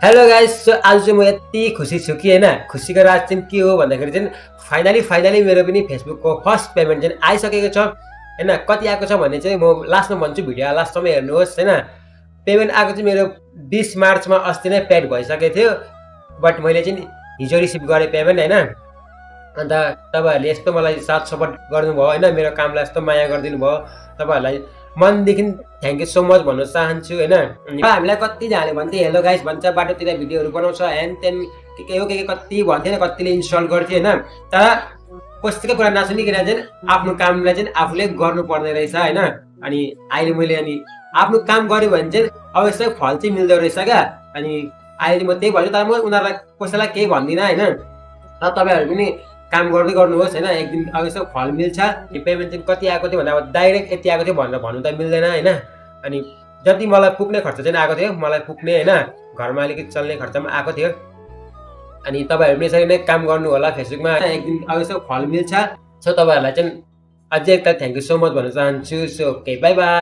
Hello guys, so आज चाहिँ म यति खुसी छु कि हैन, खुसीको राज चाहिँ के हो भन्दाखेरि चाहिँ फाइनली मेरो पनि फेसबुकको फर्स्ट पेमेन्ट चाहिँ आइसकेको छ हैन। कति आएको छ भन्ने चाहिँ म लास्टमा भन्छु, भिडियो लास्टसम्म हेर्नुहोस् हैन। पेमेन्ट आएको चाहिँ मेरो 20 मार्चमा अस्ति नै पेड भइसकेको थियो, बट मैले चाहिँ हिजो रिसिभ गरेँ पेमेन्ट हैन। अन्त तपाईँहरूले यस्तो मलाई साथ सपोर्ट गर्नुभयो हैन, मेरो कामलाई यस्तो माया गरिदिनु भयो, तपाईँहरूलाई मनदेखि थ्याङ्क यू सो मच भन्न चाहन्छु हैन। हामीलाई कतिजनाले भन्थे हेलो गाइस भन्छ, बाटोतिर भिडियोहरू बनाउँछ ह्यान त्यान के हो के कति भन्थ्यो हैन, कतिले इन्स्टल गर्थ्यो हैन। तर कसैको कुरा नसुनिकन चाहिँ आफ्नो कामलाई चाहिँ आफूले गर्नुपर्ने रहेछ हैन। अनि अहिले मैले आफ्नो काम गऱ्यो भने चाहिँ अवश्य फल चाहिँ मिल्दो रहेछ क्या। अनि अहिले म त्यही भन्छु, तर म उनीहरूलाई कसैलाई केही भन्दिनँ हैन। तर तपाईँहरू पनि काम गर्दै गर्नुहोस् हैन, एक दिन अवश्य फल मिल्छ। यो पेमेन्ट चाहिँ कति आएको थियो भन्दा अब डाइरेक्ट यति आएको थियो भनेर भन्नु त मिल्दैन हैन। अनि जति मलाई पुग्ने खर्च चाहिँ आएको थियो, मलाई पुग्ने हैन, घरमा अलिकति चल्ने खर्च पनि आएको थियो। अनि तपाईँहरू पनि यसरी नै काम गर्नु होला फेसबुकमा, एक दिन अवश्य फल मिल्छ। सो तपाईँहरूलाई चाहिँ अझै एकताल थ्याङ्क यू सो मच भन्न चाहन्छु। So okay, by by.